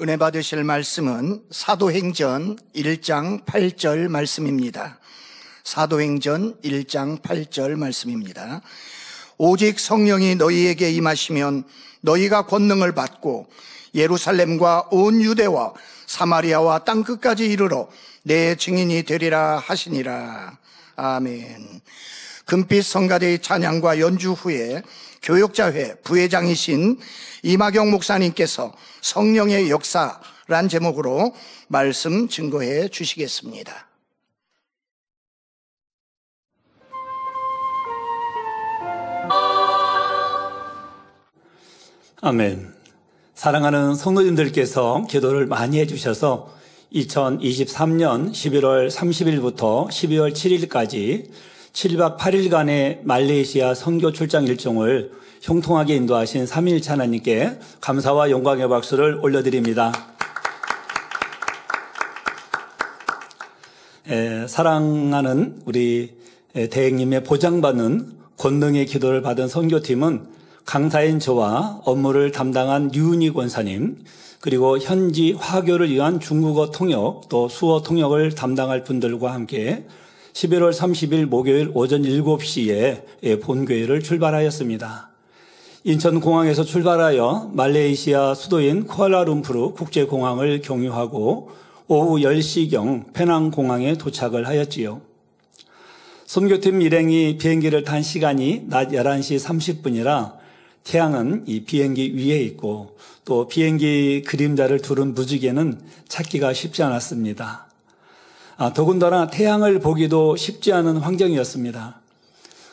은혜 받으실 말씀은 사도행전 1장 8절 말씀입니다. 사도행전 1장 8절 말씀입니다. 오직 성령이 너희에게 임하시면 너희가 권능을 받고 예루살렘과 온 유대와 사마리아와 땅끝까지 이르러 내 증인이 되리라 하시니라. 아멘. 금빛 성가대의 찬양과 연주 후에 교역자회 부회장이신 이마경 목사님께서 성령의 역사란 제목으로 말씀 증거해 주시겠습니다. 아멘. 사랑하는 성도님들께서 기도를 많이 해주셔서 2023년 11월 30일부터 12월 7일까지 7박 8일간의 말레이시아 선교 출장 일정을 형통하게 인도하신 삼위일체 하나님께 감사와 영광의 박수를 올려드립니다. 사랑하는 우리 대행님의 보장받는 권능의 기도를 받은 선교팀은 강사인 저와 업무를 담당한 류은희 권사님, 그리고 현지 화교를 위한 중국어 통역 또 수어 통역을 담당할 분들과 함께 11월 30일 목요일 오전 7시에 본교회를 출발하였습니다. 인천공항에서 출발하여 말레이시아 수도인 쿠알라룸푸르 국제공항을 경유하고 오후 10시경 페낭공항에 도착을 하였지요. 선교팀 일행이 비행기를 탄 시간이 낮 11시 30분이라 태양은 이 비행기 위에 있고 또 비행기 그림자를 두른 무지개는 찾기가 쉽지 않았습니다. 더군다나 태양을 보기도 쉽지 않은 환경이었습니다.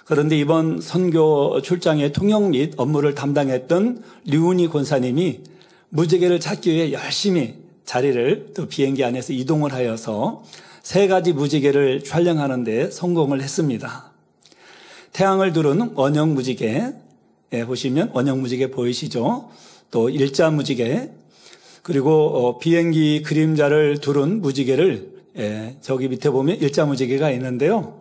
그런데 이번 선교 출장의 통역 및 업무를 담당했던 류은희 권사님이 무지개를 찾기 위해 열심히 자리를 또 비행기 안에서 이동을 하여서 3가지 무지개를 촬영하는 데 성공을 했습니다. 태양을 두른 원형 무지개, 보시면 원형 무지개 보이시죠? 또 일자 무지개, 그리고 비행기 그림자를 두른 무지개를 저기 밑에 보면 일자 무지개가 있는데요.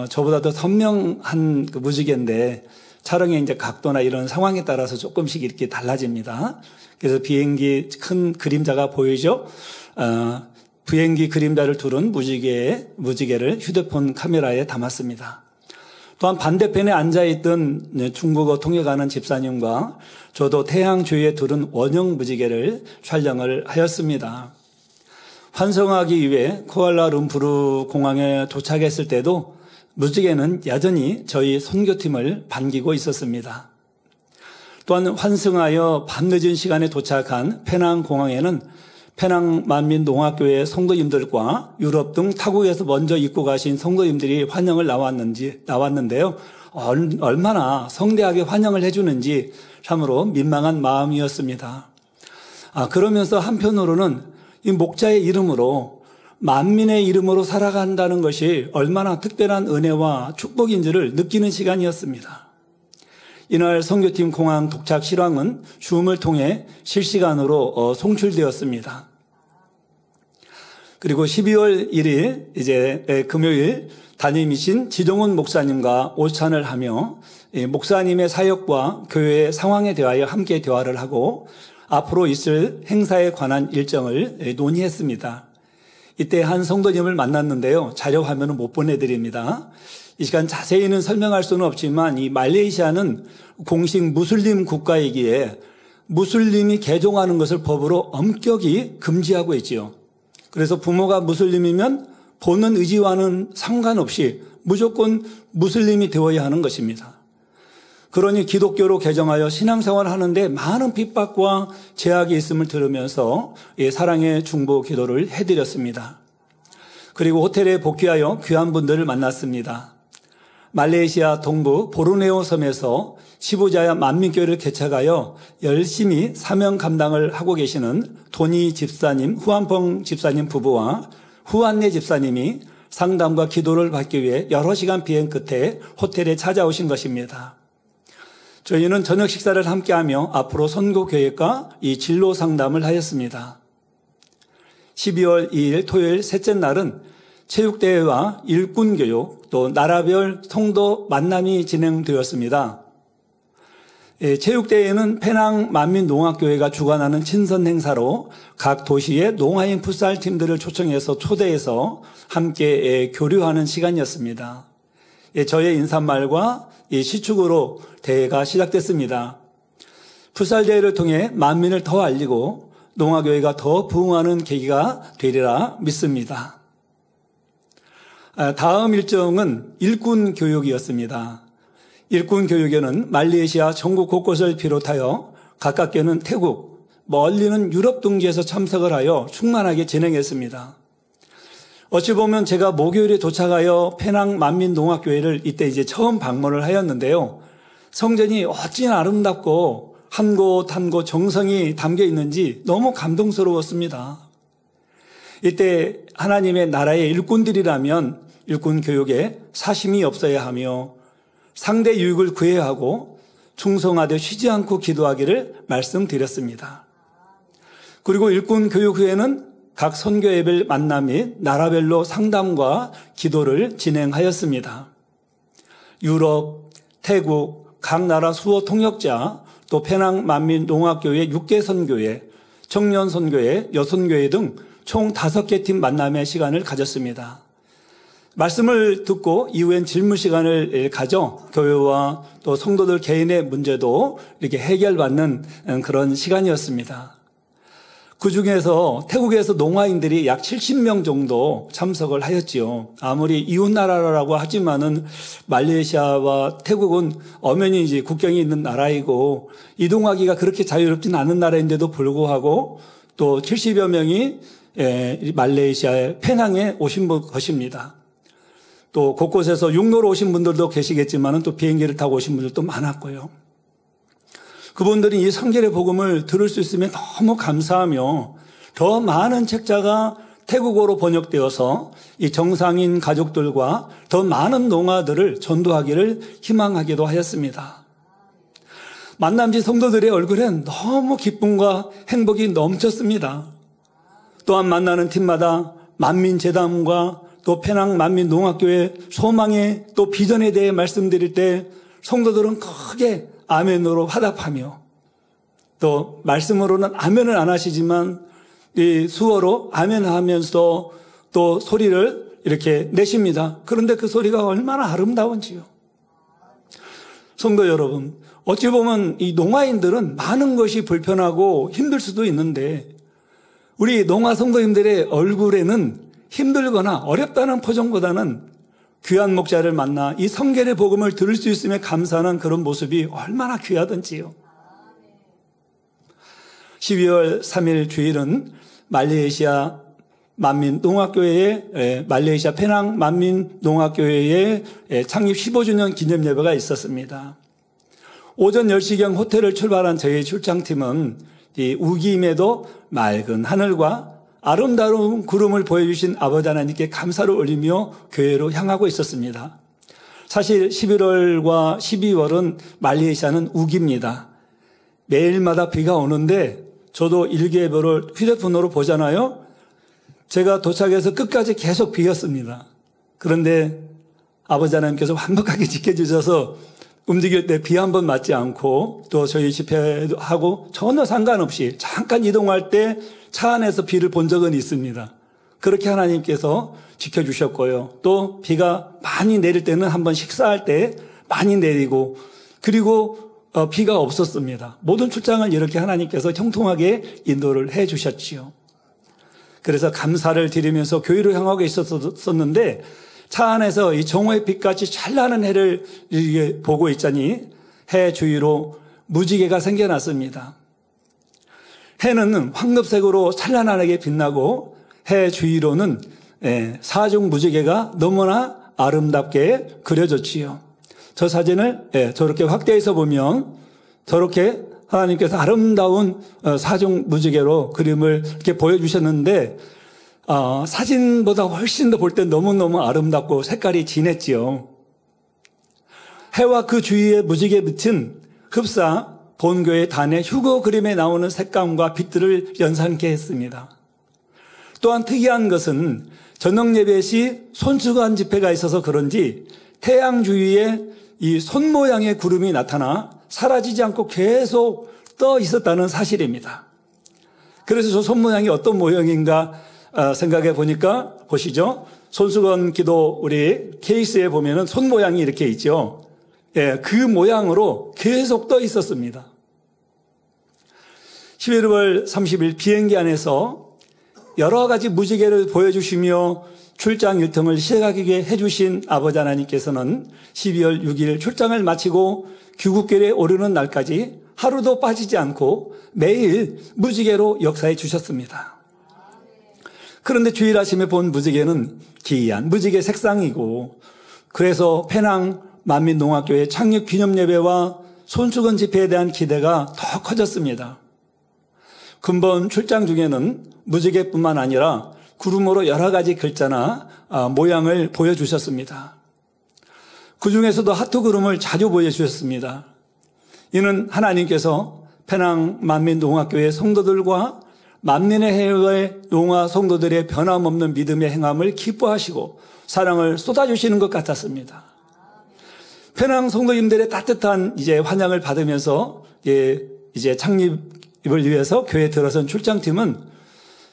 저보다 더 선명한 그 무지개인데 촬영의 이제 각도나 이런 상황에 따라서 조금씩 이렇게 달라집니다. 그래서 비행기 큰 그림자가 보이죠? 비행기 그림자를 두른 무지개를 휴대폰 카메라에 담았습니다. 또한 반대편에 앉아있던 중국어 통역하는 집사님과 저도 태양 주위에 두른 원형 무지개를 촬영을 하였습니다. 환송하기 위해 쿠알라룸푸르 공항에 도착했을 때도 무지개는 여전히 저희 선교팀을 반기고 있었습니다. 또한 환승하여 밤늦은 시간에 도착한 페낭 공항에는 페낭 만민농학교회 성도님들과 유럽 등 타국에서 먼저 입고 가신 성도님들이 환영을 나왔는데요. 얼마나 성대하게 환영을 해주는지 참으로 민망한 마음이었습니다. 그러면서 한편으로는 이 목자의 이름으로 만민의 이름으로 살아간다는 것이 얼마나 특별한 은혜와 축복인지를 느끼는 시간이었습니다. 이날 선교팀 공항 도착 실황은 줌을 통해 실시간으로 송출되었습니다. 그리고 12월 1일 이제 금요일 담임이신 지동훈 목사님과 오찬을 하며 목사님의 사역과 교회의 상황에 대하여 함께 대화를 하고 앞으로 있을 행사에 관한 일정을 논의했습니다. 이때 한 성도님을 만났는데요. 자료 화면은 못 보내드립니다. 이 시간 자세히는 설명할 수는 없지만 이 말레이시아는 공식 무슬림 국가이기에 무슬림이 개종하는 것을 법으로 엄격히 금지하고 있지요. 그래서 부모가 무슬림이면 보는 의지와는 상관없이 무조건 무슬림이 되어야 하는 것입니다. 그러니 기독교로 개종하여 신앙생활을 하는데 많은 핍박과 제약이 있음을 들으면서 사랑의 중보 기도를 해드렸습니다. 그리고 호텔에 복귀하여 귀한 분들을 만났습니다. 말레이시아 동부 보르네오 섬에서 시부자야 만민교회를 개척하여 열심히 사명 감당을 하고 계시는 도니 집사님, 후안펑 집사님 부부와 후안네 집사님이 상담과 기도를 받기 위해 여러 시간 비행 끝에 호텔에 찾아오신 것입니다. 저희는 저녁 식사를 함께하며 앞으로 선교 계획과 이 진로 상담을 하였습니다. 12월 2일 토요일 셋째 날은 체육대회와 일꾼교육 또 나라별 성도 만남이 진행되었습니다. 체육대회는 페낭 만민농악교회가 주관하는 친선 행사로 각 도시의 농아인 풋살팀들을 초대해서 함께 교류하는 시간이었습니다. 저의 인사말과 시축으로 대회가 시작됐습니다. 풋살대회를 통해 만민을 더 알리고 농아교회가 더 부흥하는 계기가 되리라 믿습니다. 다음 일정은 일꾼 교육이었습니다. 일꾼 교육에는 말레이시아 전국 곳곳을 비롯하여 가깝게는 태국, 멀리는 유럽 등지에서 참석을 하여 충만하게 진행했습니다. 어찌 보면 제가 목요일에 도착하여 페낭 만민농악교회를 이때 처음 방문을 하였는데요. 성전이 어찌나 아름답고 한 곳 한 곳 정성이 담겨 있는지 너무 감동스러웠습니다. 이때 하나님의 나라의 일꾼들이라면 일꾼 교육에 사심이 없어야 하며 상대 유익을 구해야 하고 충성하되 쉬지 않고 기도하기를 말씀드렸습니다. 그리고 일꾼 교육 후에는 각 선교 앱을 만남 및 나라별로 상담과 기도를 진행하였습니다. 유럽, 태국, 각 나라 수호 통역자, 또 페낭 만민농악교회 6개 선교회, 청년 선교회, 여선교회 등 총 5개 팀 만남의 시간을 가졌습니다. 말씀을 듣고 이후엔 질문 시간을 가져 교회와 또 성도들 개인의 문제도 이렇게 해결받는 그런 시간이었습니다. 그중에서 태국에서 농아인들이 약 70명 정도 참석을 하였지요. 아무리 이웃나라라고 하지만은 말레이시아와 태국은 엄연히 국경이 있는 나라이고 이동하기가 그렇게 자유롭지는 않은 나라인데도 불구하고 또 70여 명이 말레이시아의 페낭에 오신 것입니다. 또 곳곳에서 육로로 오신 분들도 계시겠지만 또 비행기를 타고 오신 분들도 많았고요. 그분들이 이 성결의 복음을 들을 수 있으면 너무 감사하며 더 많은 책자가 태국어로 번역되어서 이 정상인 가족들과 더 많은 농아들을 전도하기를 희망하기도 하였습니다. 만남지 성도들의 얼굴엔 너무 기쁨과 행복이 넘쳤습니다. 또한 만나는 팀마다 만민재단과 또 페낭 만민농악교회 소망의 또 비전에 대해 말씀드릴 때 성도들은 크게 아멘으로 화답하며 또 말씀으로는 아멘을 안 하시지만 이 수어로 아멘하면서 또 소리를 이렇게 내십니다. 그런데 그 소리가 얼마나 아름다운지요. 성도 여러분, 어찌 보면 이 농아인들은 많은 것이 불편하고 힘들 수도 있는데 우리 농아 성도님들의 얼굴에는 힘들거나 어렵다는 표정보다는 귀한 목자를 만나 이 성결의 복음을 들을 수 있으면 감사하는 그런 모습이 얼마나 귀하던지요. 12월 3일 주일은 말레이시아 만민농악교회의 말레이시아 페낭 만민농악교회의 창립 15주년 기념 예배가 있었습니다. 오전 10시경 호텔을 출발한 저희 출장팀은 이 우기임에도 맑은 하늘과 아름다운 구름을 보여주신 아버지 하나님께 감사를 올리며 교회로 향하고 있었습니다. 사실 11월과 12월은 말레이시아는 우기입니다. 매일마다 비가 오는데 저도 일기예보를 휴대폰으로 보잖아요. 제가 도착해서 끝까지 계속 비였습니다. 그런데 아버지 하나님께서 완벽하게 지켜주셔서 움직일 때 비 한 번 맞지 않고 또 저희 집회하고 전혀 상관없이 잠깐 이동할 때 차 안에서 비를 본 적은 있습니다. 그렇게 하나님께서 지켜주셨고요. 또 비가 많이 내릴 때는 한번 식사할 때 많이 내리고 그리고 비가 없었습니다. 모든 출장을 이렇게 하나님께서 형통하게 인도를 해 주셨지요. 그래서 감사를 드리면서 교회로 향하고 있었는데 차 안에서 이 정오의 빛같이 찬란한 해를 보고 있자니 해 주위로 무지개가 생겨났습니다. 해는 황금색으로 찬란하게 빛나고 해 주위로는 사중 무지개가 너무나 아름답게 그려졌지요. 저 사진을 저렇게 확대해서 보면 저렇게 하나님께서 아름다운 사중 무지개로 그림을 이렇게 보여주셨는데 사진보다 훨씬 더 볼 때 너무너무 아름답고 색깔이 진했지요. 해와 그 주위에 무지개 빛은 흡사 본교의 단의 휴거 그림에 나오는 색감과 빛들을 연상케 했습니다. 또한 특이한 것은 저녁 예배 시 손수건 집회가 있어서 그런지 태양 주위에 이 손 모양의 구름이 나타나 사라지지 않고 계속 떠 있었다는 사실입니다. 그래서 저 손 모양이 어떤 모양인가 생각해 보니까 보시죠. 손수건 기도 우리 케이스에 보면은 손 모양이 이렇게 있죠. 예, 그 모양으로 계속 떠 있었습니다. 11월 30일 비행기 안에서 여러 가지 무지개를 보여주시며 출장 일정을 시작하게 해주신 아버지 하나님께서는 12월 6일 출장을 마치고 귀국길에 오르는 날까지 하루도 빠지지 않고 매일 무지개로 역사해 주셨습니다. 그런데 주일 아침에 본 무지개는 기이한 무지개 색상이고, 그래서 페낭 만민농학교회 창립 기념예배와 손수건 집회에 대한 기대가 더 커졌습니다. 근본 출장 중에는 무지개뿐만 아니라 구름으로 여러 가지 글자나 모양을 보여주셨습니다. 그 중에서도 하트 구름을 자주 보여주셨습니다. 이는 하나님께서 페낭 만민농학교회 성도들과 만민의 해외 농화 성도들의 변함없는 믿음의 행함을 기뻐하시고 사랑을 쏟아주시는 것 같았습니다. 페낭 성도님들의 따뜻한 환영을 받으면서 이제 창립을 위해서 교회에 들어선 출장팀은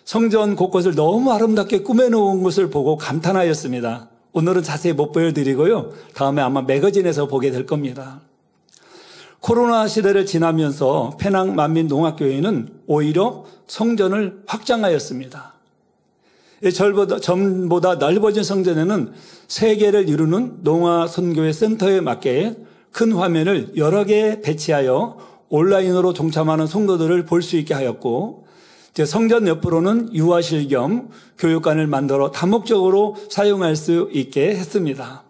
성전 곳곳을 너무 아름답게 꾸며놓은 것을 보고 감탄하였습니다. 오늘은 자세히 못 보여드리고요. 다음에 아마 매거진에서 보게 될 겁니다. 코로나 시대를 지나면서 페낭 만민농학교회는 오히려 성전을 확장하였습니다. 전보다 넓어진 성전에는 3개를 이루는 농화선교회 센터에 맞게 큰 화면을 여러 개 배치하여 온라인으로 동참하는 성도들을 볼 수 있게 하였고, 성전 옆으로는 유아실 겸 교육관을 만들어 다목적으로 사용할 수 있게 했습니다.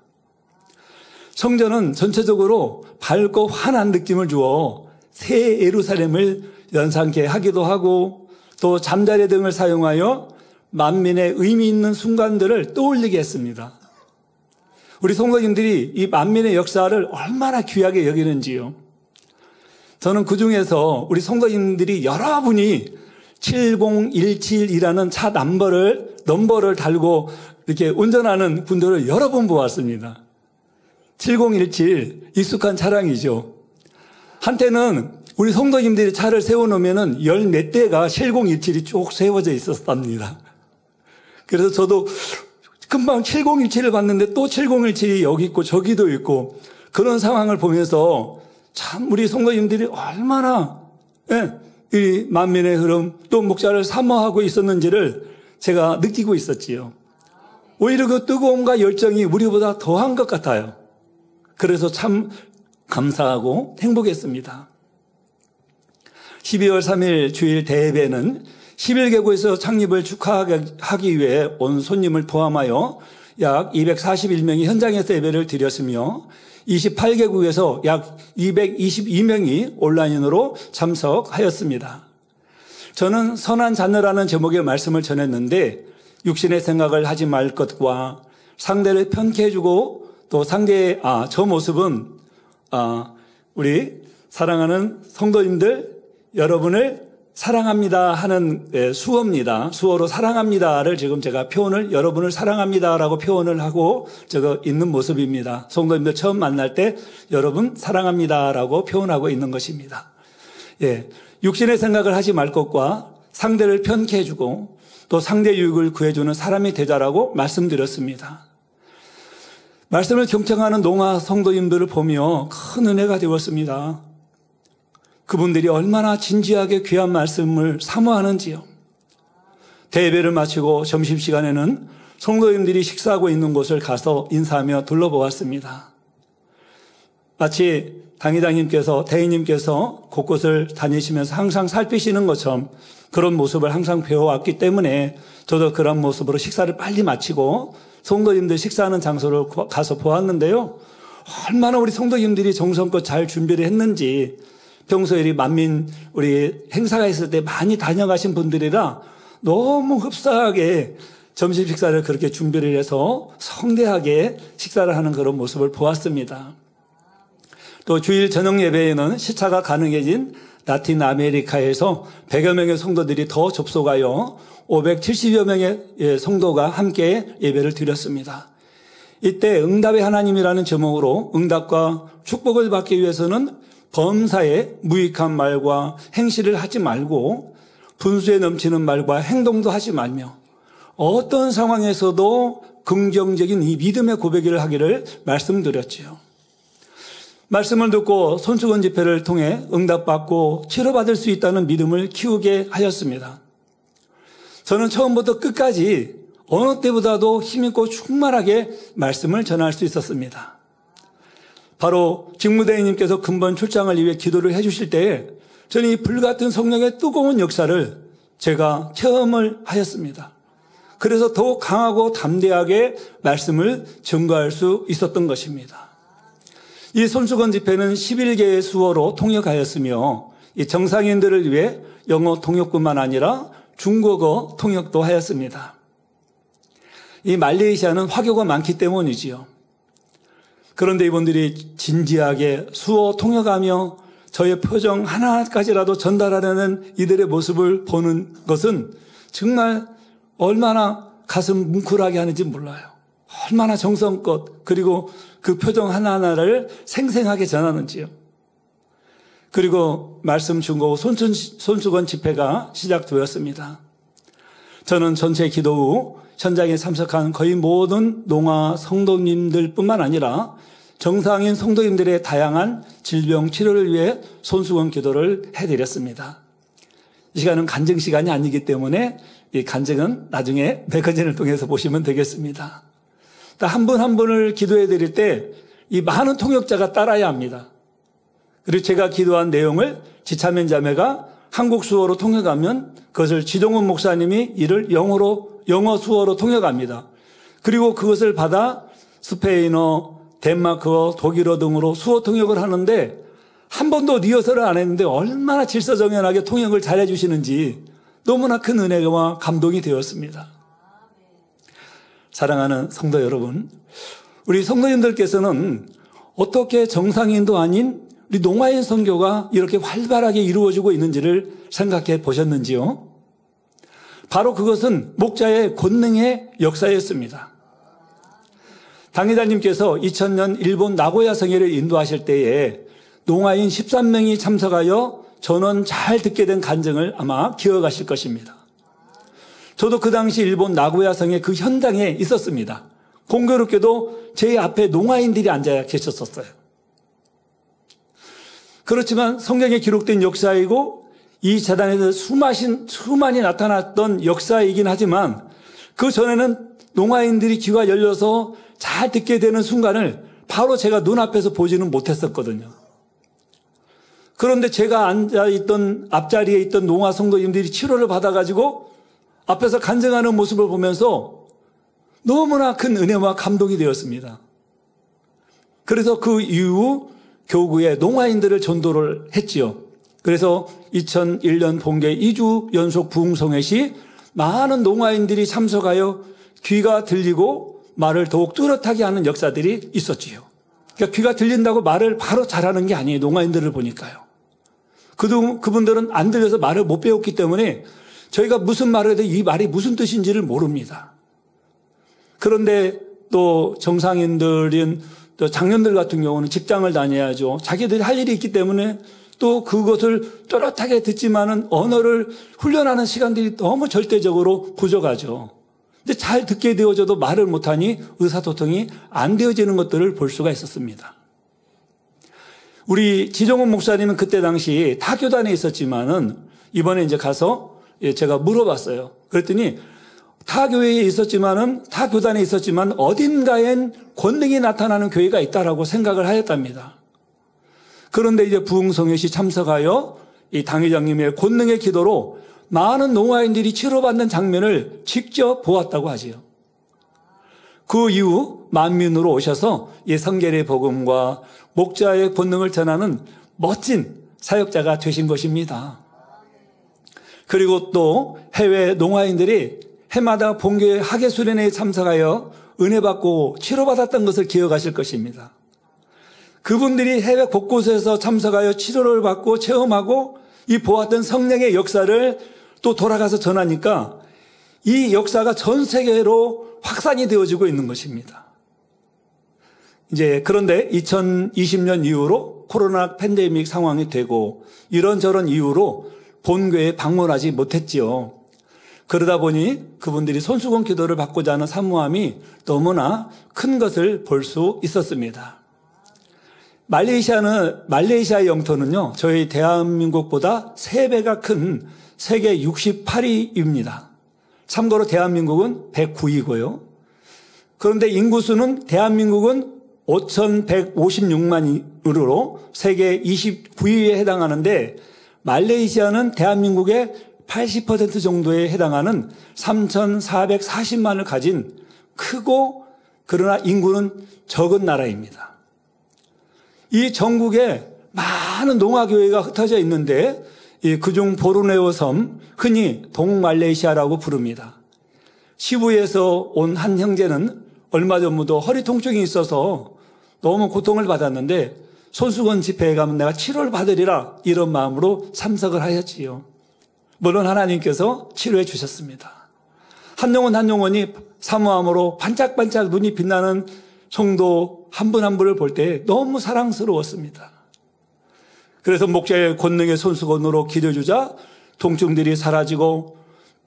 성전은 전체적으로 밝고 환한 느낌을 주어 새 예루살렘을 연상케 하기도 하고, 또 잠자리 등을 사용하여 만민의 의미 있는 순간들을 떠올리게 했습니다. 우리 성도님들이 이 만민의 역사를 얼마나 귀하게 여기는지요. 저는 그중에서 우리 성도님들이 여러분이 7017이라는 차 넘버를 달고 이렇게 운전하는 분들을 여러 번 보았습니다. 7017 익숙한 차량이죠. 한때는 우리 성도님들이 차를 세워놓으면 10몇 대가 7017이 쭉 세워져 있었답니다. 그래서 저도 금방 7017을 봤는데 또 7017이 여기 있고 저기도 있고, 그런 상황을 보면서 참 우리 성도님들이 얼마나 이 만민의 흐름 또 목자를 사모하고 있었는지를 제가 느끼고 있었지요. 오히려 그 뜨거움과 열정이 우리보다 더한 것 같아요. 그래서 참 감사하고 행복했습니다. 12월 3일 주일 대예배는 11개국에서 창립을 축하하기 위해 온 손님을 포함하여 약 241명이 현장에서 예배를 드렸으며 28개국에서 약 222명이 온라인으로 참석하였습니다. 저는 선한 자녀라는 제목의 말씀을 전했는데, 육신의 생각을 하지 말 것과 상대를 편케 해주고 또 저 모습은 우리 사랑하는 성도님들 여러분을 사랑합니다 하는 수어입니다. 수어로 사랑합니다를 지금 제가 여러분을 사랑합니다라고 표현을 하고 있는 모습입니다. 성도님들 처음 만날 때 여러분 사랑합니다라고 표현하고 있는 것입니다. 육신의 생각을 하지 말 것과 상대를 편케 해주고 또 상대 유익을 구해주는 사람이 되자라고 말씀드렸습니다. 말씀을 경청하는 농화 성도님들을 보며 큰 은혜가 되었습니다. 그분들이 얼마나 진지하게 귀한 말씀을 사모하는지요. 대예배를 마치고 점심시간에는 성도님들이 식사하고 있는 곳을 가서 인사하며 둘러보았습니다. 마치 대인님께서 곳곳을 다니시면서 항상 살피시는 것처럼 그런 모습을 항상 배워왔기 때문에 저도 그런 모습으로 식사를 빨리 마치고 성도님들 식사하는 장소를 가서 보았는데요. 얼마나 우리 성도님들이 정성껏 잘 준비를 했는지, 평소에 우리 행사가 있을 때 많이 다녀가신 분들이라 너무 흡사하게 점심 식사를 그렇게 준비를 해서 성대하게 식사를 하는 그런 모습을 보았습니다. 또 주일 저녁 예배에는 시차가 가능해진 라틴 아메리카에서 100여 명의 성도들이 더 접속하여 570여 명의 성도가 함께 예배를 드렸습니다. 이때 응답의 하나님이라는 제목으로 응답과 축복을 받기 위해서는 범사에 무익한 말과 행실을 하지 말고 분수에 넘치는 말과 행동도 하지 말며 어떤 상황에서도 긍정적인 이 믿음의 고백을 하기를 말씀드렸지요. 말씀을 듣고 손수건 집회를 통해 응답받고 치료받을 수 있다는 믿음을 키우게 하였습니다. 저는 처음부터 끝까지 어느 때보다도 힘있고 충만하게 말씀을 전할 수 있었습니다. 바로 직무대행님께서 근본 출장을 위해 기도를 해주실 때에 저는 이 불같은 성령의 뜨거운 역사를 제가 체험을 하였습니다. 그래서 더욱 강하고 담대하게 말씀을 증거할 수 있었던 것입니다. 이 손수건 집회는 11개의 수어로 통역하였으며 이 정상인들을 위해 영어 통역뿐만 아니라 중국어 통역도 하였습니다. 이 말레이시아는 화교가 많기 때문이지요. 그런데 이분들이 진지하게 수어 통역하며 저의 표정 하나까지라도 전달하려는 이들의 모습을 보는 것은 정말 얼마나 가슴 뭉클하게 하는지 몰라요. 얼마나 정성껏 그리고 그 표정 하나하나를 생생하게 전하는지요. 그리고 말씀 증거 후 손수건 집회가 시작되었습니다. 저는 전체 기도 후 현장에 참석한 거의 모든 농아 성도님들 뿐만 아니라 정상인 성도님들의 다양한 질병 치료를 위해 손수건 기도를 해드렸습니다. 이 시간은 간증 시간이 아니기 때문에 이 간증은 나중에 매거진을 통해서 보시면 되겠습니다. 한 분 한 분을 기도해 드릴 때 이 많은 통역자가 따라야 합니다. 그리고 제가 기도한 내용을 지차면 자매가 한국 수어로 통역하면 그것을 지동훈 목사님이 이를 영어 수어로 통역합니다. 그리고 그것을 받아 스페인어, 덴마크어, 독일어 등으로 수어 통역을 하는데 한 번도 리허설을 안 했는데 얼마나 질서정연하게 통역을 잘해 주시는지 너무나 큰 은혜와 감동이 되었습니다. 사랑하는 성도 여러분, 우리 성도님들께서는 어떻게 정상인도 아닌 우리 농아인 선교가 이렇게 활발하게 이루어지고 있는지를 생각해 보셨는지요? 바로 그것은 목자의 권능의 역사였습니다. 당회장님께서 2000년 일본 나고야 성회를 인도하실 때에 농아인 13명이 참석하여 전원 잘 듣게 된 간증을 아마 기억하실 것입니다. 저도 그 당시 일본 나고야 성의 그 현장에 있었습니다. 공교롭게도 제 앞에 농아인들이 앉아 계셨었어요. 그렇지만 성경에 기록된 역사이고 이 재단에서 수많이 나타났던 역사이긴 하지만 그 전에는 농아인들이 귀가 열려서 잘 듣게 되는 순간을 바로 제가 눈앞에서 보지는 못했었거든요. 그런데 제가 앉아있던 앞자리에 있던 농아 성도님들이 치료를 받아가지고 앞에서 간증하는 모습을 보면서 너무나 큰 은혜와 감동이 되었습니다. 그래서 그 이후 교구에 농아인들을 전도를 했지요. 그래서 2001년 본계 2주 연속 부흥성회 시 많은 농아인들이 참석하여 귀가 들리고 말을 더욱 뚜렷하게 하는 역사들이 있었지요. 그러니까 귀가 들린다고 말을 바로 잘하는 게 아니에요. 농아인들을 보니까요. 그분들은 안 들려서 말을 못 배웠기 때문에 저희가 무슨 말을 해도 이 말이 무슨 뜻인지를 모릅니다. 그런데 또 정상인들인 또 장년들 같은 경우는 직장을 다녀야죠. 자기들이 할 일이 있기 때문에 또 그것을 또렷하게 듣지만은 언어를 훈련하는 시간들이 너무 절대적으로 부족하죠. 근데 잘 듣게 되어져도 말을 못하니 의사소통이 안 되어지는 것들을 볼 수가 있었습니다. 우리 지정훈 목사님은 그때 당시 타 교단에 있었지만은 이번에 이제 가서 제가 물어봤어요. 그랬더니 타 교회에 있었지만은 타 교단에 있었지만 어딘가엔 권능이 나타나는 교회가 있다라고 생각을 하였답니다. 그런데 이제 부흥성회 시 참석하여 이 당회장님의 권능의 기도로 많은 농아인들이 치료받는 장면을 직접 보았다고 하지요. 그 이후 만민으로 오셔서 이 성결의 복음과 목자의 권능을 전하는 멋진 사역자가 되신 것입니다. 그리고 또 해외 농아인들이 해마다 본교회 학예수련회에 참석하여 은혜 받고 치료받았던 것을 기억하실 것입니다. 그분들이 해외 곳곳에서 참석하여 치료를 받고 체험하고 이 보았던 성령의 역사를 또 돌아가서 전하니까 이 역사가 전 세계로 확산이 되어지고 있는 것입니다. 이제 그런데 2020년 이후로 코로나 팬데믹 상황이 되고 이런저런 이유로 본교에 방문하지 못했지요. 그러다 보니 그분들이 손수건 기도를 받고자 하는 사모함이 너무나 큰 것을 볼 수 있었습니다. 말레이시아의 영토는요, 저희 대한민국보다 3배가 큰 세계 68위입니다. 참고로 대한민국은 109위고요. 그런데 인구수는 대한민국은 5,156만으로 세계 29위에 해당하는데 말레이시아는 대한민국의 80% 정도에 해당하는 3,440만을 가진 크고 그러나 인구는 적은 나라입니다. 이 전국에 많은 농아교회가 흩어져 있는데 그중 보르네오 섬, 흔히 동말레이시아라고 부릅니다. 시부에서 온 한 형제는 얼마 전부터 허리 통증이 있어서 너무 고통을 받았는데 손수건 집회에 가면 내가 치료를 받으리라 이런 마음으로 참석을 하였지요. 물론 하나님께서 치료해 주셨습니다. 한 영혼이 사모함으로 반짝반짝 눈이 빛나는 성도 한 분 한 분을 볼 때 너무 사랑스러웠습니다. 그래서 목자의 권능의 손수건으로 기도해주자 통증들이 사라지고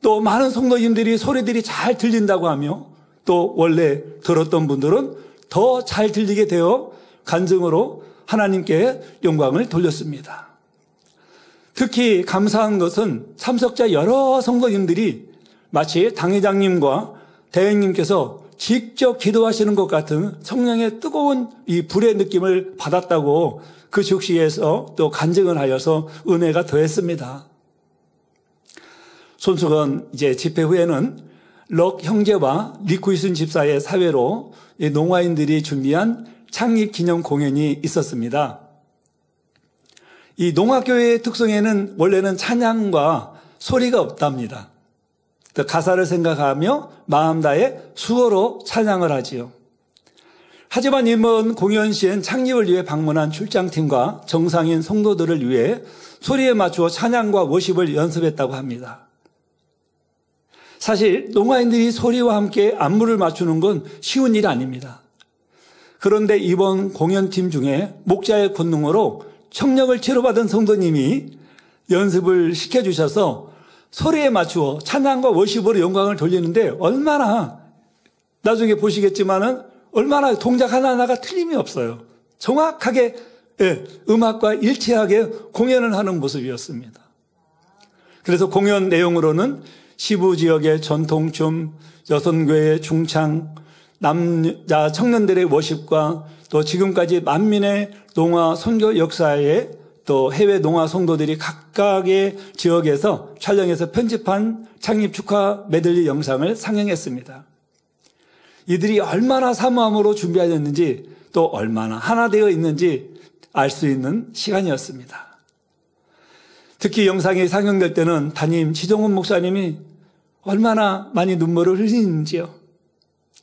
또 많은 성도님들이 소리들이 잘 들린다고 하며 또 원래 들었던 분들은 더 잘 들리게 되어 간증으로 하나님께 영광을 돌렸습니다. 특히 감사한 것은 참석자 여러 성도님들이 마치 당회장님과 대행님께서 직접 기도하시는 것 같은 성령의 뜨거운 이 불의 느낌을 받았다고 그 즉시에서 또 간증을 하여서 은혜가 더했습니다. 손수건 이제 집회 후에는 럭 형제와 리쿠이슨 집사의 사회로 농화인들이 준비한 창립 기념 공연이 있었습니다. 이 농화교회의 특성에는 원래는 찬양과 소리가 없답니다. 가사를 생각하며 마음 다해 수어로 찬양을 하지요. 하지만 이번 공연 시엔 창립을 위해 방문한 출장팀과 정상인 성도들을 위해 소리에 맞추어 찬양과 워십을 연습했다고 합니다. 사실 농화인들이 소리와 함께 안무를 맞추는 건 쉬운 일 아닙니다. 그런데 이번 공연팀 중에 목자의 권능으로 청력을 치료받은 성도님이 연습을 시켜주셔서 소리에 맞추어 찬양과 워십으로 영광을 돌리는데 얼마나 나중에 보시겠지만은 얼마나 동작 하나하나가 틀림이 없어요. 정확하게 음악과 일치하게 공연을 하는 모습이었습니다. 그래서 공연 내용으로는 시부 지역의 전통춤, 여선교회의 중창, 남자 청년들의 워십과 또 지금까지 만민의 농화 선교 역사에 또 해외 농화 성도들이 각각의 지역에서 촬영해서 편집한 창립 축하 메들리 영상을 상영했습니다. 이들이 얼마나 사모함으로 준비하였는지 또 얼마나 하나 되어 있는지 알 수 있는 시간이었습니다. 특히 영상이 상영될 때는 담임 지정훈 목사님이 얼마나 많이 눈물을 흘리는지요.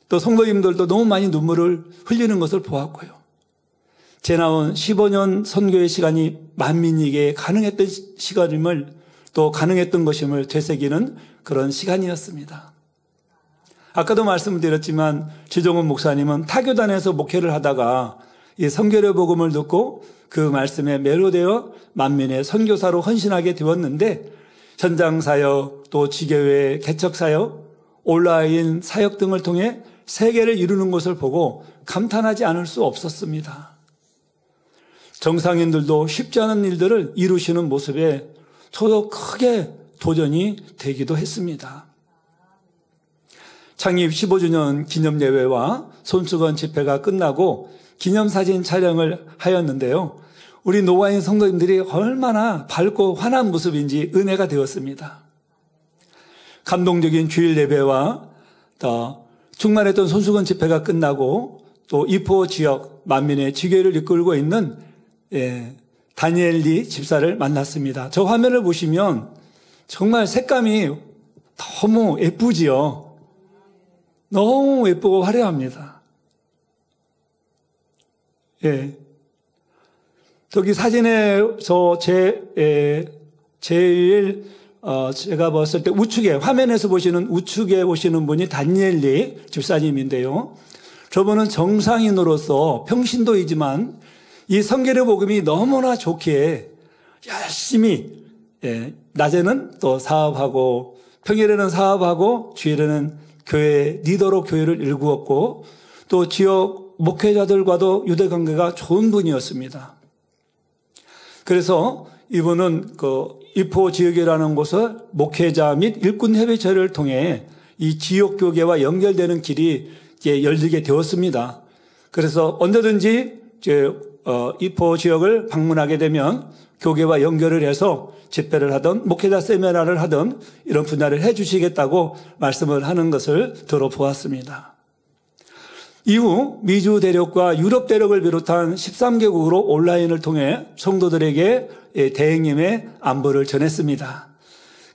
또 성도님들도 너무 많이 눈물을 흘리는 것을 보았고요. 지나온 15년 선교의 시간이 만민에게 가능했던 시간임을 또 가능했던 것임을 되새기는 그런 시간이었습니다. 아까도 말씀드렸지만 지정훈 목사님은 타교단에서 목회를 하다가 이 선교의 복음을 듣고 그 말씀에 매료되어 만민의 선교사로 헌신하게 되었는데 현장 사역, 또 지교회 개척 사역, 온라인 사역 등을 통해 세계를 이루는 것을 보고 감탄하지 않을 수 없었습니다. 정상인들도 쉽지 않은 일들을 이루시는 모습에 저도 크게 도전이 되기도 했습니다. 창립 15주년 기념예배와 손수건 집회가 끝나고 기념사진 촬영을 하였는데요. 우리 노화인 성도님들이 얼마나 밝고 환한 모습인지 은혜가 되었습니다. 감동적인 주일 예배와 또 충만했던 손수건 집회가 끝나고 또 이포 지역 만민의 지교회를 이끌고 있는 다니엘리 집사를 만났습니다. 저 화면을 보시면 정말 색감이 너무 예쁘지요. 너무 예쁘고 화려합니다. 저기 사진에 제일 제가 봤을 때 우측에 화면에서 보시는 우측에 보시는 분이 다니엘리 집사님인데요. 저분은 정상인으로서 평신도이지만 이 성결의 복음이 너무나 좋기에 열심히 낮에는 또 사업하고 평일에는 사업하고 주일에는 교회 리더로 교회를 일구었고 또 지역 목회자들과도 유대 관계가 좋은 분이었습니다. 그래서 이분은 그 이포 지역이라는 곳을 목회자 및 일꾼 협의체를 통해 이 지역 교계와 연결되는 길이 이제 열리게 되었습니다. 그래서 언제든지 이포 지역을 방문하게 되면 교계와 연결을 해서 집회를 하든 목회자 세미나를 하든 이런 분야를 해 주시겠다고 말씀을 하는 것을 들어보았습니다. 이후 미주 대륙과 유럽 대륙을 비롯한 13개국으로 온라인을 통해 성도들에게 대행님의 안부를 전했습니다.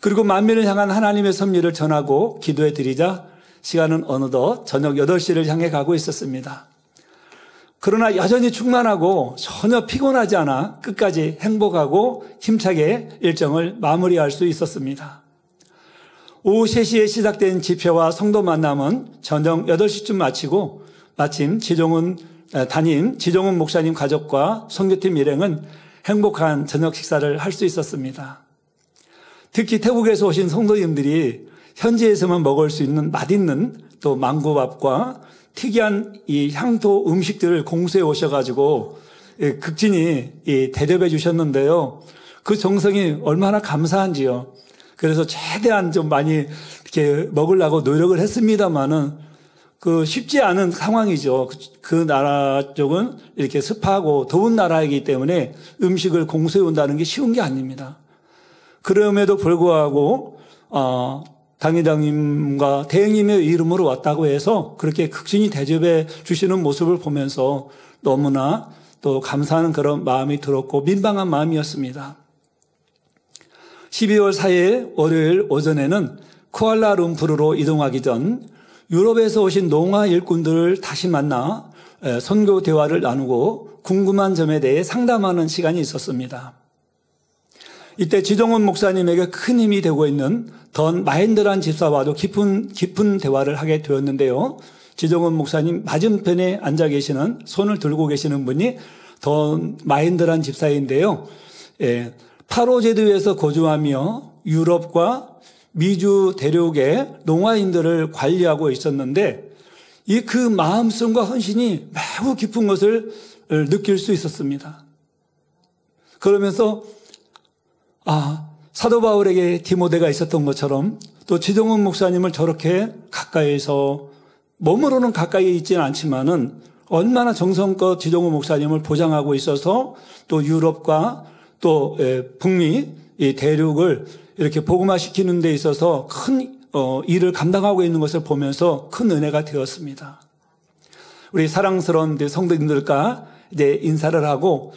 그리고 만민을 향한 하나님의 섭리를 전하고 기도해 드리자 시간은 어느덧 저녁 8시를 향해 가고 있었습니다. 그러나 여전히 충만하고 전혀 피곤하지 않아 끝까지 행복하고 힘차게 일정을 마무리할 수 있었습니다. 오후 3시에 시작된 집회와 성도 만남은 저녁 8시쯤 마치고 마침 담임 지종훈 목사님 가족과 선교팀 일행은 행복한 저녁 식사를 할 수 있었습니다. 특히 태국에서 오신 성도님들이 현지에서만 먹을 수 있는 맛있는 또 망고밥과 특이한 이 향토 음식들을 공수해 오셔가지고 극진히 대접해 주셨는데요. 그 정성이 얼마나 감사한지요. 그래서 최대한 좀 많이 이렇게 먹으려고 노력을 했습니다만은 그 쉽지 않은 상황이죠. 그 나라 쪽은 이렇게 습하고 더운 나라이기 때문에 음식을 공수해 온다는 게 쉬운 게 아닙니다. 그럼에도 불구하고 당회장님과 대행님의 이름으로 왔다고 해서 그렇게 극진히 대접해 주시는 모습을 보면서 너무나 또 감사하는 그런 마음이 들었고 민망한 마음이었습니다. 12월 4일 월요일 오전에는 쿠알라룸푸르로 이동하기 전 유럽에서 오신 농아 일꾼들을 다시 만나 선교 대화를 나누고 궁금한 점에 대해 상담하는 시간이 있었습니다. 이때 지종훈 목사님에게 큰 힘이 되고 있는 던 마힌드란 집사와도 깊은 대화를 하게 되었는데요. 지종훈 목사님 맞은편에 앉아 계시는 손을 들고 계시는 분이 던 마힌드란 집사인데요. 파로제도에서 거주하며 유럽과 미주 대륙의 농아인들을 관리하고 있었는데 그 마음씀과 헌신이 매우 깊은 것을 느낄 수 있었습니다. 그러면서 사도 바울에게 디모데가 있었던 것처럼 또 지종훈 목사님을 저렇게 가까이서 몸으로는 가까이 있지는 않지만은 얼마나 정성껏 지종훈 목사님을 보장하고 있어서 또 유럽과 또 북미 이 대륙을 이렇게 복음화시키는 데 있어서 큰 일을 감당하고 있는 것을 보면서 큰 은혜가 되었습니다. 우리 사랑스러운 성도님들과 이제 인사를 하고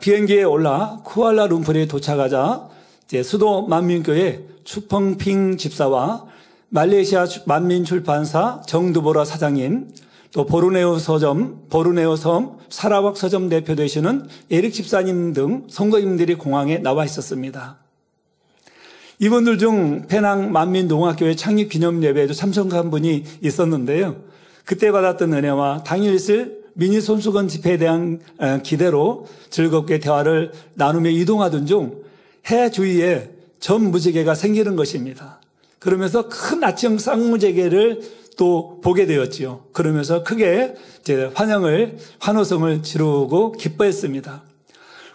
비행기에 올라 쿠알라룸푸르에 도착하자 이제 수도 만민교회 추펑핑 집사와 말레이시아 만민출판사 정두보라 사장님, 또 보르네오 섬 사라왁 서점 대표 되시는 에릭 집사님 등 성도님들이 공항에 나와 있었습니다. 이분들 중 페낭 만민농학교회 창립 기념 예배에도 참석한 분이 있었는데요. 그때 받았던 은혜와 당일 있을 미니 손수건 집회에 대한 기대로 즐겁게 대화를 나누며 이동하던 중 해 주위에 전 무지개가 생기는 것입니다. 그러면서 큰 아치형 쌍무지개를 또 보게 되었지요. 그러면서 크게 이제 환호성을 지르고 기뻐했습니다.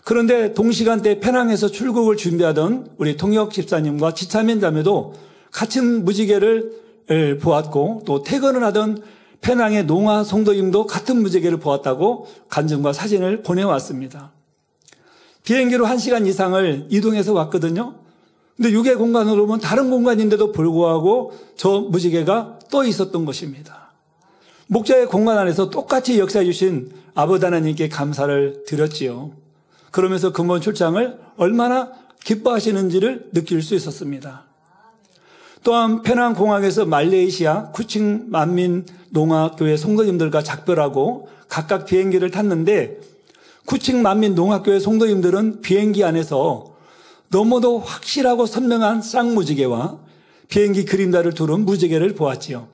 그런데 동시간대 페낭에서 출국을 준비하던 우리 통역 집사님과 지차면 자매도 같은 무지개를 보았고 또 퇴근을 하던 페낭의 농아 성도님도 같은 무지개를 보았다고 간증과 사진을 보내왔습니다. 비행기로 1시간 이상을 이동해서 왔거든요. 근데 육의 공간으로 보면 다른 공간인데도 불구하고 저 무지개가 떠 있었던 것입니다. 목자의 공간 안에서 똑같이 역사해 주신 아버지 하나님께 감사를 드렸지요. 그러면서 근본 출장을 얼마나 기뻐하시는지를 느낄 수 있었습니다. 또한 페낭 공항에서 말레이시아 쿠칭 만민 농아교회 성도님들과 작별하고 각각 비행기를 탔는데 쿠칭 만민 농아교회 성도님들은 비행기 안에서 너무도 확실하고 선명한 쌍무지개와 비행기 그림자를 두른 무지개를 보았지요.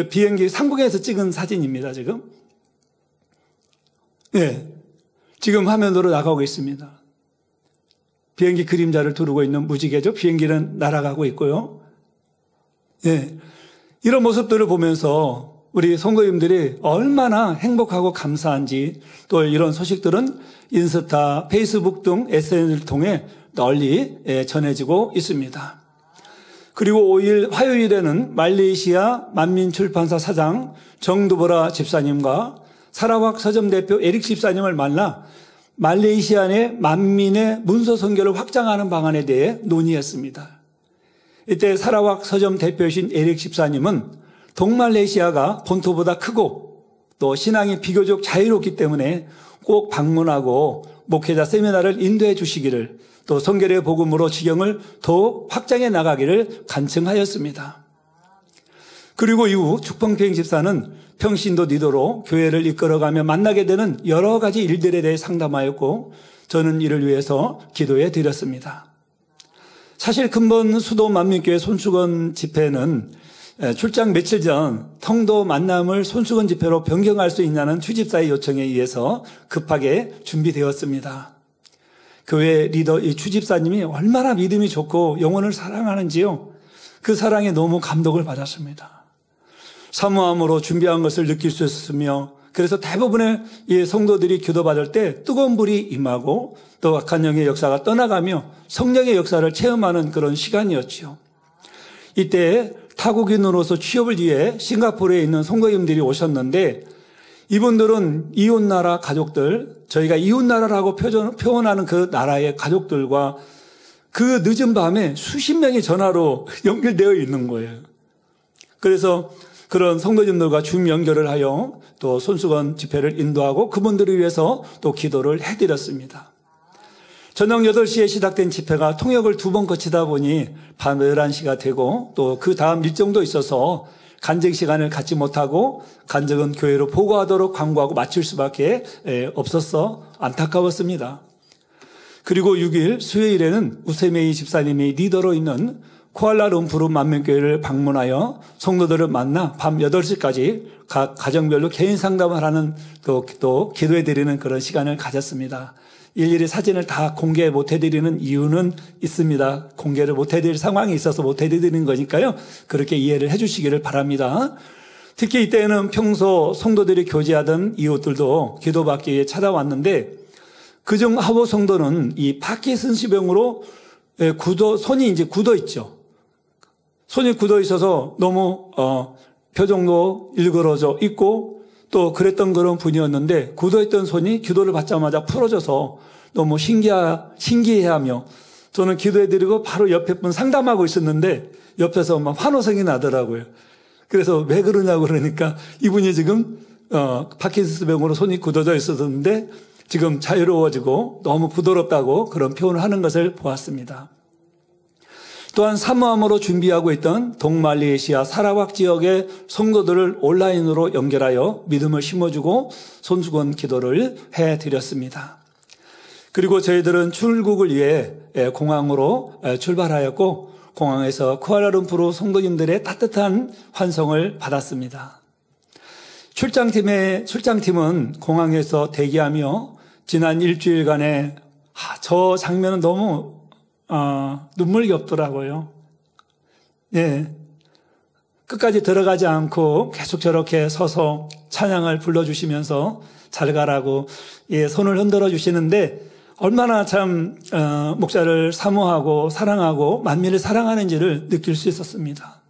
비행기 상공에서 찍은 사진입니다, 지금. 네. 지금 화면으로 나가고 있습니다. 비행기 그림자를 두르고 있는 무지개죠. 비행기는 날아가고 있고요. 예. 이런 모습들을 보면서 우리 성도님들이 얼마나 행복하고 감사한지, 또 이런 소식들은 인스타, 페이스북 등 SNS를 통해 널리 전해지고 있습니다. 그리고 5일 화요일에는 말레이시아 만민출판사 사장 정두보라 집사님과 사라왁 서점 대표 에릭 집사님을 만나 말레이시아 내 만민의 문서 선교를 확장하는 방안에 대해 논의했습니다. 이때 사라왁 서점 대표이신 에릭 집사님은 동말레이시아가 본토보다 크고 또 신앙이 비교적 자유롭기 때문에 꼭 방문하고 목회자 세미나를 인도해 주시기를, 또 선교의 복음으로 지경을 더욱 확장해 나가기를 간청하였습니다. 그리고 이후 축봉평 집사는 평신도 리더로 교회를 이끌어가며 만나게 되는 여러 가지 일들에 대해 상담하였고, 저는 이를 위해서 기도해 드렸습니다. 사실 근본 수도 만민교회 손수건 집회는 출장 며칠 전 통도 만남을 손수건 집회로 변경할 수 있냐는 추집사의 요청에 의해서 급하게 준비되었습니다. 교회 리더 이 추집사님이 얼마나 믿음이 좋고 영혼을 사랑하는지요. 그 사랑에 너무 감동을 받았습니다. 사모함으로 준비한 것을 느낄 수 있었으며, 그래서 대부분의 이 성도들이 기도받을 때 뜨거운 불이 임하고 또 악한 영의 역사가 떠나가며 성령의 역사를 체험하는 그런 시간이었죠. 이때 타국인으로서 취업을 위해 싱가포르에 있는 성도님들이 오셨는데, 이분들은 이웃나라 가족들, 저희가 이웃나라라고 표현하는 그 나라의 가족들과 그 늦은 밤에 수십 명이 전화로 연결되어 있는 거예요. 그래서 그런 성도님들과 줌 연결을 하여 또 손수건 집회를 인도하고 그분들을 위해서 또 기도를 해드렸습니다. 저녁 8시에 시작된 집회가 통역을 2번 거치다 보니 밤 11시가 되고, 또 그 다음 일정도 있어서 간증 시간을 갖지 못하고 간증은 교회로 보고하도록 광고하고 마칠 수밖에 없어서 안타까웠습니다. 그리고 6일 수요일에는 우세메이 집사님이 리더로 있는 쿠알라룸푸르 만민교회를 방문하여 성도들을 만나 밤 8시까지 각 가정별로 개인 상담을 하는 또 기도해드리는 그런 시간을 가졌습니다. 일일이 사진을 다 공개 못해드리는 이유는 있습니다. 공개를 못해드릴 상황이 있어서 못해드리는 거니까요. 그렇게 이해를 해주시기를 바랍니다. 특히 이때는 평소 성도들이 교제하던 이웃들도 기도받기 위해 찾아왔는데, 그중 하보 성도는 이 파키슨시병으로 손이 이제 굳어 있죠. 손이 굳어 있어서 너무 표정도 일그러져 있고 또 그랬던 그런 분이었는데, 굳어있던 손이 기도를 받자마자 풀어져서 너무 신기해하며, 저는 기도해드리고 바로 옆에 분 상담하고 있었는데 옆에서 막 환호성이 나더라고요. 그래서 왜 그러냐고 그러니까 이분이 지금 파킨슨병으로 손이 굳어져 있었는데 지금 자유로워지고 너무 부드럽다고 그런 표현을 하는 것을 보았습니다. 또한 사모함으로 준비하고 있던 동말레이시아 사라왁 지역의 성도들을 온라인으로 연결하여 믿음을 심어주고 손수건 기도를 해드렸습니다. 그리고 저희들은 출국을 위해 공항으로 출발하였고, 공항에서 쿠알라룸푸르 성도님들의 따뜻한 환송을 받았습니다. 출장팀은 공항에서 대기하며 지난 일주일간의 저 장면은 너무 눈물겹더라고요. 예. 끝까지 들어가지 않고 계속 저렇게 서서 찬양을 불러주시면서 잘 가라고 손을 흔들어 주시는데, 얼마나 참 목자를 사모하고 사랑하고 만민을 사랑하는지를 느낄 수 있었습니다.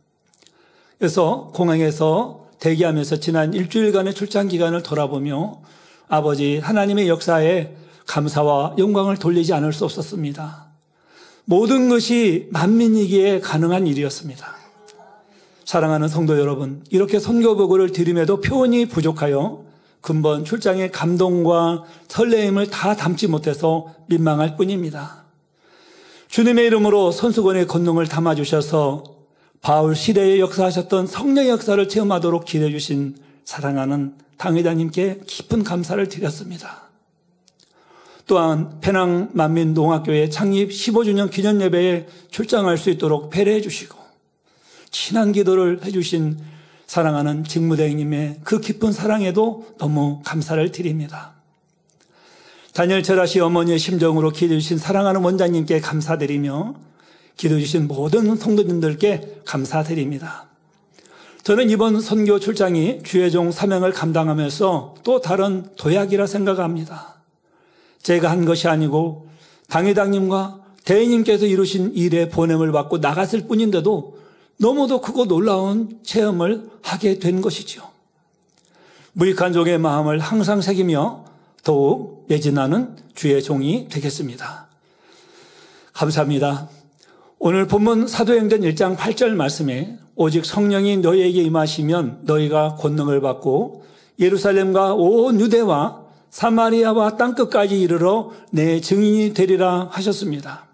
그래서 공항에서 대기하면서 지난 일주일간의 출장 기간을 돌아보며 아버지 하나님의 역사에 감사와 영광을 돌리지 않을 수 없었습니다. 모든 것이 만민이기에 가능한 일이었습니다. 사랑하는 성도 여러분, 이렇게 선교보고를 드림에도 표현이 부족하여 근본 출장의 감동과 설레임을 다 담지 못해서 민망할 뿐입니다. 주님의 이름으로 손수건의 권능을 담아주셔서 바울 시대에 역사하셨던 성령의 역사를 체험하도록 기대해 주신 사랑하는 당회장님께 깊은 감사를 드렸습니다. 또한 페낭 만민농학교회 창립 15주년 기념예배에 출장할 수 있도록 배려해 주시고 친한 기도를 해주신 사랑하는 직무대행님의 그 깊은 사랑에도 너무 감사를 드립니다. 다니엘 철아 씨 어머니의 심정으로 기도해 주신 사랑하는 원장님께 감사드리며 기도해 주신 모든 성도님들께 감사드립니다. 저는 이번 선교 출장이 주의 종 사명을 감당하면서 또 다른 도약이라 생각합니다. 제가 한 것이 아니고 당회장님과 대행님께서 이루신 일에 보냄을 받고 나갔을 뿐인데도 너무도 크고 놀라운 체험을 하게 된 것이죠. 무익한 종의 마음을 항상 새기며 더욱 매진하는 주의 종이 되겠습니다. 감사합니다. 오늘 본문 사도행전 1장 8절 말씀에 오직 성령이 너희에게 임하시면 너희가 권능을 받고 예루살렘과 온 유대와 사마리아와 땅끝까지 이르러 내 증인이 되리라 하셨습니다.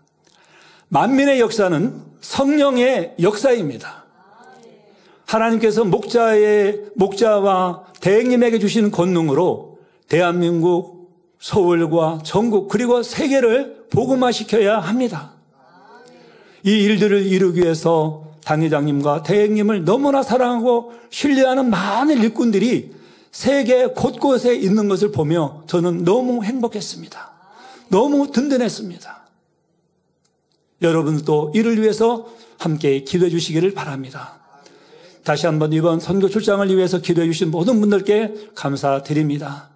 만민의 역사는 성령의 역사입니다. 하나님께서 목자와 대행님에게 주신 권능으로 대한민국, 서울과 전국 그리고 세계를 복음화시켜야 합니다. 이 일들을 이루기 위해서 당회장님과 대행님을 너무나 사랑하고 신뢰하는 많은 일꾼들이 세계 곳곳에 있는 것을 보며 저는 너무 행복했습니다. 너무 든든했습니다. 여러분도 이를 위해서 함께 기도해 주시기를 바랍니다. 다시 한번 이번 선교 출장을 위해서 기도해 주신 모든 분들께 감사드립니다.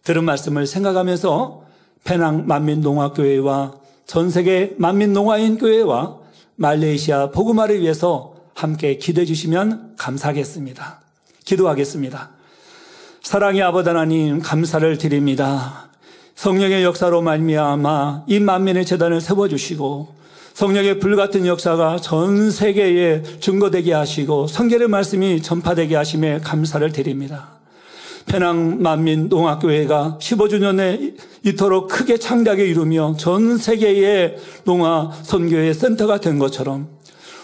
들은 말씀을 생각하면서 페낭 만민농화교회와 전세계 만민농화인교회와 말레이시아 복음화를 위해서 함께 기도해 주시면 감사하겠습니다. 기도하겠습니다. 사랑의 아버지 하나님 감사를 드립니다. 성령의 역사로 말미암아 이 만민의 재단을 세워주시고 성령의 불같은 역사가 전 세계에 증거되게 하시고 성결의 말씀이 전파되게 하심에 감사를 드립니다. 페낭 만민농화교회가 15주년에 이토록 크게 창대하게 이루며 전 세계의 농화 선교의 센터가 된 것처럼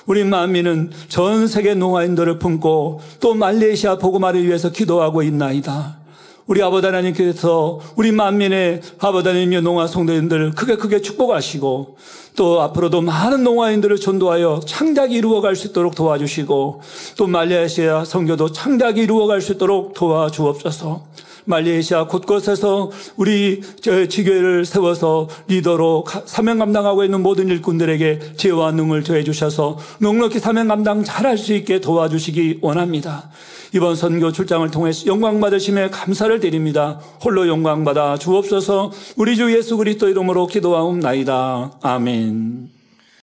우리 만민은 전 세계 농화인들을 품고 또 말레이시아 복음화를 위해서 기도하고 있나이다. 우리 아버지 하나님께서 우리 만민의 아버지 하나님의 농화 성도님들을 크게 축복하시고 또 앞으로도 많은 농화인들을 전도하여 창대하게 이루어갈 수 있도록 도와주시고 또 말레이시아 선교도 창대하게 이루어갈 수 있도록 도와주옵소서. 말레이시아 곳곳에서 우리 지교회를 세워서 리더로 사명 감당하고 있는 모든 일꾼들에게 지혜와 능을 더해 주셔서 넉넉히 사명 감당 잘할 수 있게 도와주시기 원합니다. 이번 선교 출장을 통해서 영광 받으심에 감사를 드립니다. 홀로 영광 받아 주옵소서. 우리 주 예수 그리스도 이름으로 기도하옵나이다. 아멘.